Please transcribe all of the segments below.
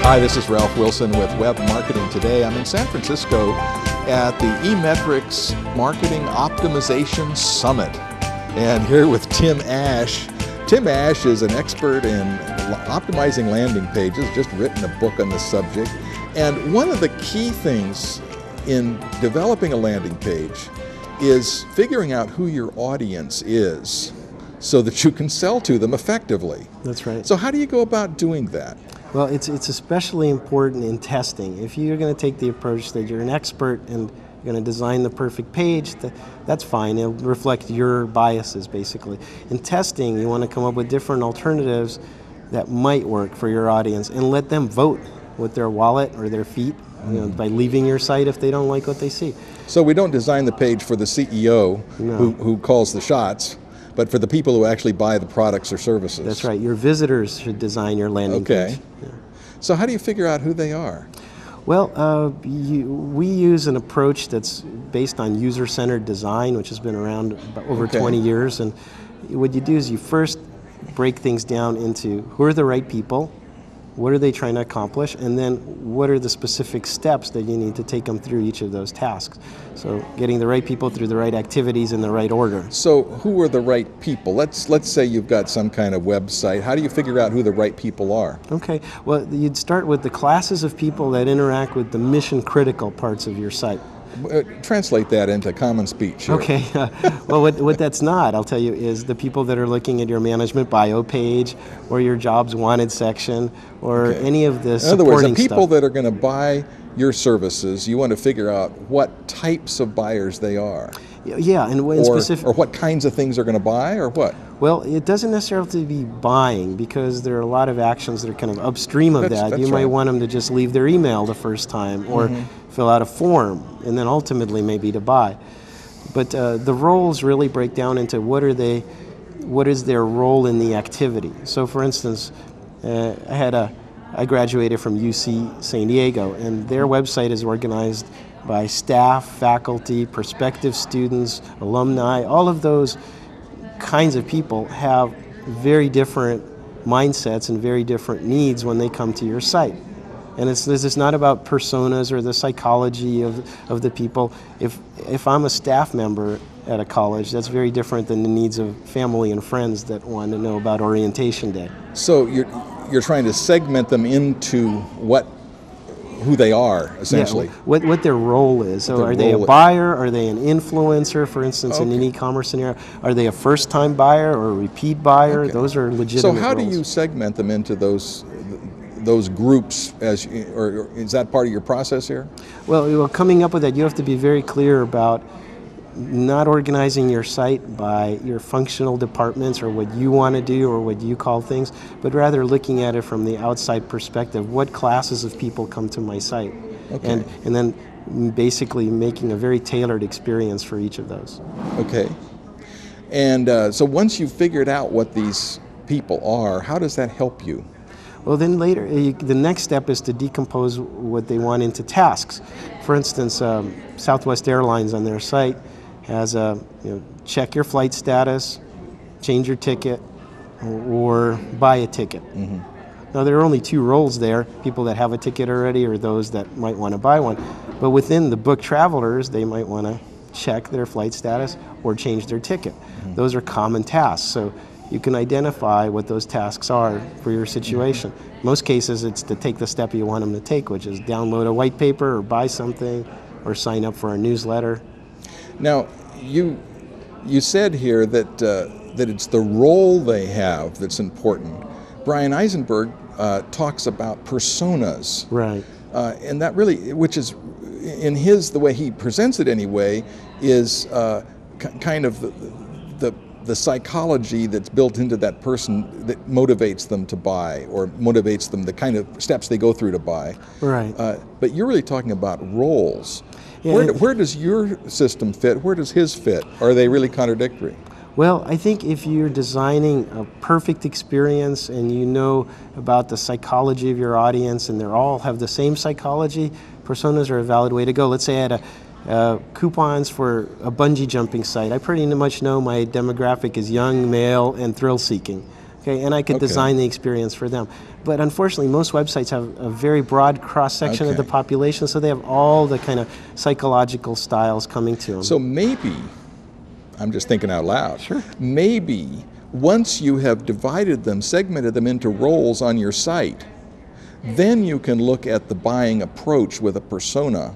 Hi, this is Ralph Wilson with Web Marketing Today. I'm in San Francisco at the eMetrics Marketing Optimization Summit. And here with Tim Ash. Tim Ash is an expert in optimizing landing pages, just written a book on the subject. And one of the key things in developing a landing page is figuring out who your audience is so that you can sell to them effectively. That's right. So how do you go about doing that? Well, it's especially important in testing. If you're going to take the approach that you're an expert and you're going to design the perfect page, that's fine. It'll reflect your biases, basically. In testing, you want to come up with different alternatives that might work for your audience and let them vote with their wallet or their feet, by leaving your site if they don't like what they see. So we don't design the page for the CEO who calls the shots, but for the people who actually buy the products or services. That's right. Your visitors should design your landing page. Yeah. So how do you figure out who they are? Well, we use an approach that's based on user-centered design, which has been around over 20 years. And what you do is you first break things down into who are the right people, what are they trying to accomplish, and then what are the specific steps that you need to take them through each of those tasks. So getting the right people through the right activities in the right order. So who are the right people? Let's say you've got some kind of website. How do you figure out who the right people are? Okay, well, you'd start with the classes of people that interact with the mission-critical parts of your site. Translate that into common speech here. Okay, well what that's not, I'll tell you, is the people that are looking at your management bio page or your jobs wanted section or any of the supporting stuff. In other words, the people that are going to buy your services, you want to figure out what types of buyers they are. Yeah, and in specific, or what kinds of things they're going to buy, or what? Well, it doesn't necessarily have to be buying, because there are a lot of actions that are kind of upstream of that. You might want them to just leave their email the first time, or fill out a form, and then ultimately maybe to buy. But the roles really break down into what is their role in the activity. So, for instance, I graduated from UC San Diego, and their website is organized by staff, faculty, prospective students, alumni. All of those kinds of people have very different mindsets and very different needs when they come to your site. And this is not about personas or the psychology of the people. If I'm a staff member at a college, that's very different than the needs of family and friends that want to know about orientation day. So you're trying to segment them into who they are, essentially. Yeah, what their role is. So are they a buyer? Are they an influencer, for instance, in an e-commerce scenario? Are they a first-time buyer or a repeat buyer? Those are legitimate So how roles. do you segment them into those groups, or is that part of your process here? Well, coming up with that, you have to be very clear about not organizing your site by your functional departments or what you want to do or what you call things, but rather looking at it from the outside perspective. What classes of people come to my site? And then basically making a very tailored experience for each of those. Okay. And so once you've figured out what these people are, how does that help you? Well, then later, the next step is to decompose what they want into tasks. For instance, Southwest Airlines on their site has check your flight status, change your ticket, or buy a ticket. Now, there are only two roles there, people that have a ticket already or those that might want to buy one. But within the book travelers, they might want to check their flight status or change their ticket. Those are common tasks. So you can identify what those tasks are for your situation. Most cases, it's to take the step you want them to take, which is download a white paper or buy something or sign up for a newsletter. Now, you said here that it's the role they have that's important. Brian Eisenberg talks about personas. Right. And that really, which is, in the way he presents it anyway, is kind of the psychology that's built into that person that motivates them to buy, or motivates them, the kind of steps they go through to buy. Right. But you're really talking about roles. Yeah, where does your system fit? Where does his fit? Are they really contradictory? Well, I think if you're designing a perfect experience and you know about the psychology of your audience and they all have the same psychology, personas are a valid way to go. Let's say I had coupons for a bungee jumping site. I pretty much know my demographic is young, male, and thrill-seeking. Okay, and I could design the experience for them. But unfortunately, most websites have a very broad cross-section of the population, so they have all the kind of psychological styles coming to them. So maybe, I'm just thinking out loud, Sure. maybe once you have divided them, segmented them into roles on your site, then you can look at the buying approach with a persona,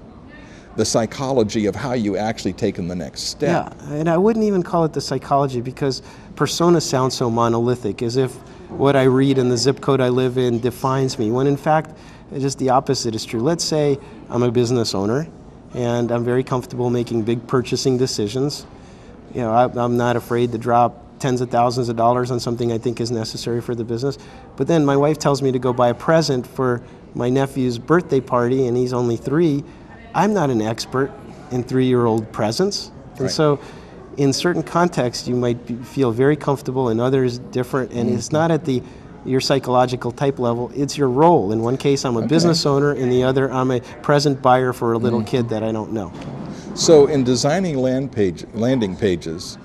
the psychology of how you actually take them the next step. Yeah, and I wouldn't even call it the psychology, because persona sounds so monolithic, as if what I read and the zip code I live in defines me, when in fact, just the opposite is true. Let's say I'm a business owner, and I'm very comfortable making big purchasing decisions. You know, I'm not afraid to drop tens of thousands of dollars on something I think is necessary for the business. But then my wife tells me to go buy a present for my nephew's birthday party, and he's only 3. I'm not an expert in 3-year-old presents. And so in certain contexts, you might feel very comfortable, in others different, and it's not at your psychological type level, it's your role. In one case, I'm a business owner, in the other, I'm a present buyer for a little kid that I don't know. So in designing landing pages,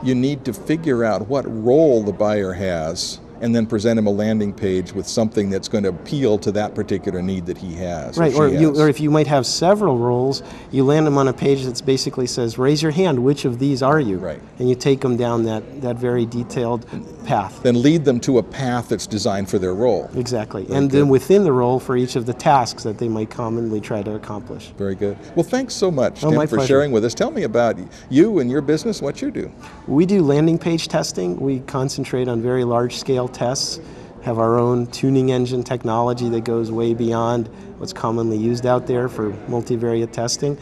you need to figure out what role the buyer has, and then present him a landing page with something that's going to appeal to that particular need that he has. Right, or if you might have several roles, you land them on a page that basically says, raise your hand, which of these are you? Right. And you take them down that very detailed path. Then lead them to a path that's designed for their role. Exactly. And then within the role for each of the tasks that they might commonly try to accomplish. Very good. Well, thanks so much, Tim, my for pleasure. sharing with us. Tell me about you and your business, what you do. We do landing page testing. We concentrate on very large-scale tests, have our own tuning engine technology that goes way beyond what's commonly used out there for multivariate testing.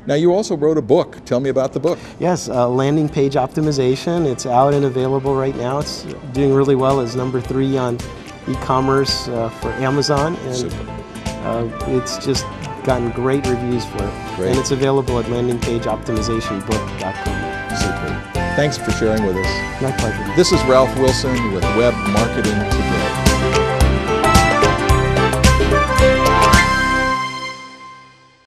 Now, you also wrote a book. Tell me about the book. Yes, Landing Page Optimization. It's out and available right now. It's doing really well as number 3 on e-commerce for Amazon. And it's just gotten great reviews for it. Great. And it's available at landingpageoptimizationbook.com. Super. Thanks for sharing with us. My pleasure. This is Ralph Wilson with Web Marketing Today.